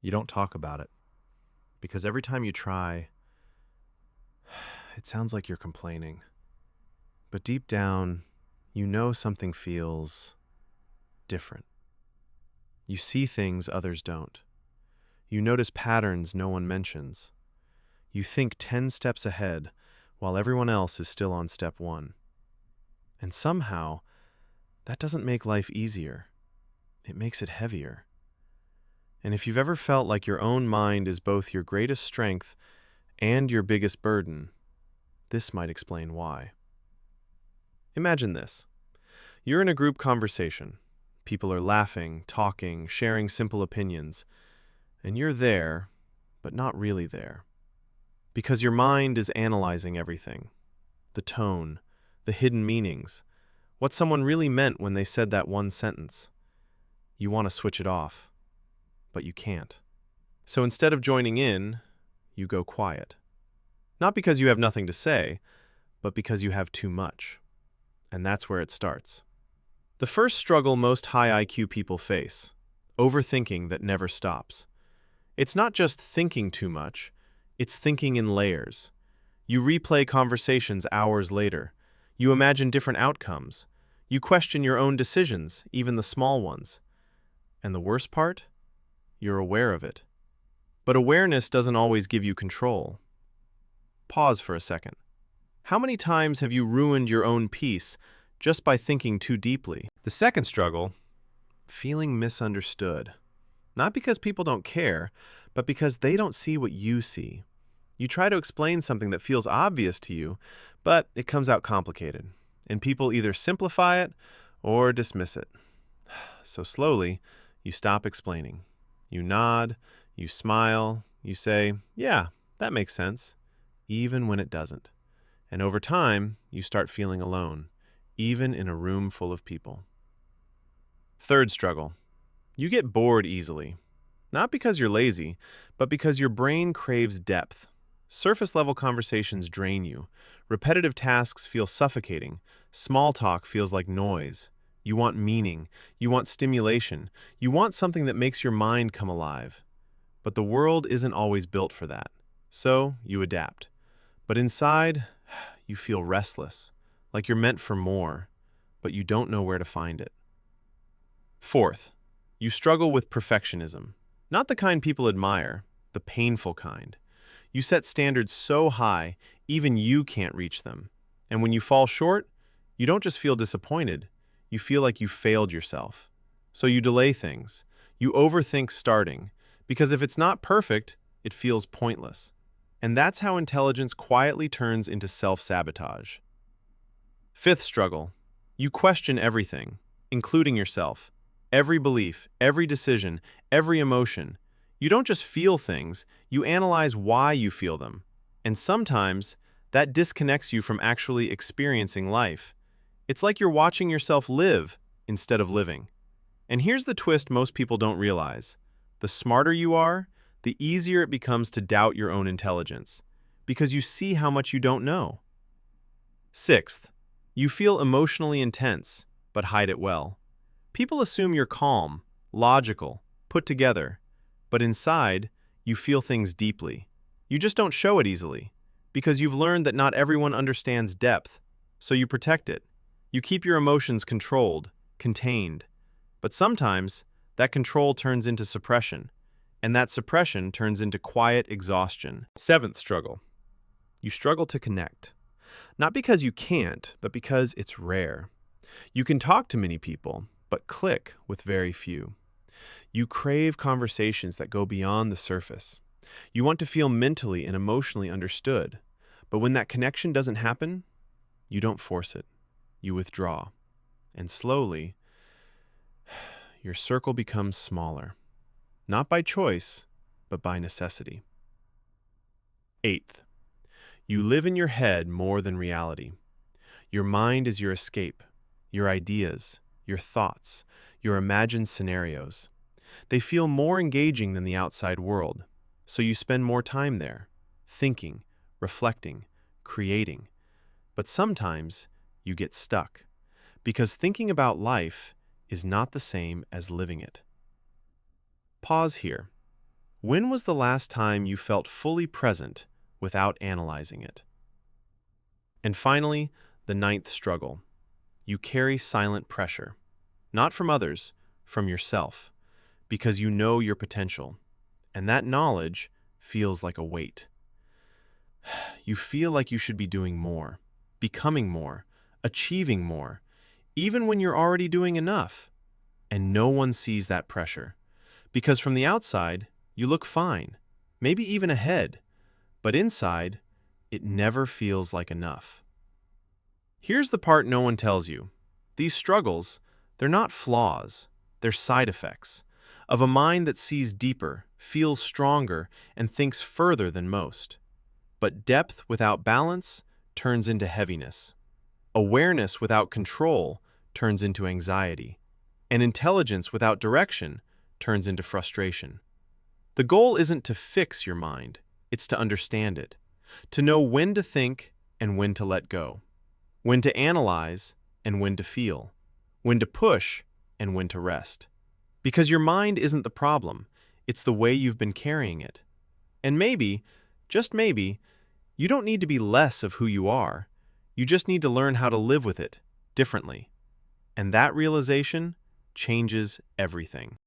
You don't talk about it because every time you try, it sounds like you're complaining. But deep down, you know something feels different. You see things others don't. You notice patterns no one mentions. You think 10 steps ahead while everyone else is still on step 1. And somehow, that doesn't make life easier. It makes it heavier. And if you've ever felt like your own mind is both your greatest strength and your biggest burden, this might explain why. Imagine this. You're in a group conversation. People are laughing, talking, sharing simple opinions. And you're there, but not really there. Because your mind is analyzing everything. The tone, the hidden meanings, what someone really meant when they said that one sentence. You want to switch it off, but you can't. So instead of joining in, you go quiet. Not because you have nothing to say, but because you have too much. And that's where it starts. The first struggle most high IQ people face, overthinking that never stops. It's not just thinking too much, it's thinking in layers. You replay conversations hours later. You imagine different outcomes. You question your own decisions, even the small ones. And the worst part? You're aware of it. But awareness doesn't always give you control. Pause for a second. How many times have you ruined your own peace just by thinking too deeply? The second struggle, feeling misunderstood. Not because people don't care, but because they don't see what you see. You try to explain something that feels obvious to you, but it comes out complicated, and people either simplify it or dismiss it. So slowly, you stop explaining. You nod, you smile, you say, "Yeah, that makes sense," even when it doesn't. And over time, you start feeling alone, even in a room full of people. Third struggle. You get bored easily. Not because you're lazy, but because your brain craves depth. Surface-level conversations drain you. Repetitive tasks feel suffocating. Small talk feels like noise. You want meaning. You want stimulation. You want something that makes your mind come alive. But the world isn't always built for that. So you adapt. But inside, you feel restless, like you're meant for more, but you don't know where to find it. Fourth, you struggle with perfectionism. Not the kind people admire, the painful kind. You set standards so high, even you can't reach them. And when you fall short, you don't just feel disappointed, you feel like you failed yourself. So you delay things. You overthink starting, because if it's not perfect, it feels pointless. And that's how intelligence quietly turns into self-sabotage. Fifth struggle, you question everything, including yourself. Every belief, every decision, every emotion. You don't just feel things, you analyze why you feel them. And sometimes, that disconnects you from actually experiencing life. It's like you're watching yourself live instead of living. And here's the twist most people don't realize. The smarter you are, the easier it becomes to doubt your own intelligence, because you see how much you don't know. Sixth, you feel emotionally intense, but hide it well. People assume you're calm, logical, put together, but inside, you feel things deeply. You just don't show it easily, because you've learned that not everyone understands depth, so you protect it. You keep your emotions controlled, contained. But sometimes, that control turns into suppression, and that suppression turns into quiet exhaustion. Seventh struggle. You struggle to connect. Not because you can't, but because it's rare. You can talk to many people, but click with very few. You crave conversations that go beyond the surface. You want to feel mentally and emotionally understood, but when that connection doesn't happen, you don't force it. You withdraw. And slowly, your circle becomes smaller. Not by choice, but by necessity. Eighth, you live in your head more than reality. Your mind is your escape, your ideas, your thoughts, your imagined scenarios. They feel more engaging than the outside world, so you spend more time there, thinking, reflecting, creating. But sometimes you get stuck, because thinking about life is not the same as living it. Pause here. When was the last time you felt fully present without analyzing it? And finally, the ninth struggle. You carry silent pressure, not from others, from yourself, because you know your potential, and that knowledge feels like a weight. You feel like you should be doing more, becoming more, achieving more, even when you're already doing enough. And no one sees that pressure, because from the outside, you look fine, maybe even ahead, but inside, it never feels like enough. Here's the part no one tells you. These struggles, they're not flaws, they're side effects of a mind that sees deeper, feels stronger, and thinks further than most. But depth without balance turns into heaviness. Awareness without control turns into anxiety. And intelligence without direction turns into frustration. The goal isn't to fix your mind, it's to understand it, to know when to think and when to let go, when to analyze and when to feel, when to push and when to rest. Because your mind isn't the problem, it's the way you've been carrying it. And maybe, just maybe, you don't need to be less of who you are. You just need to learn how to live with it differently. And that realization changes everything.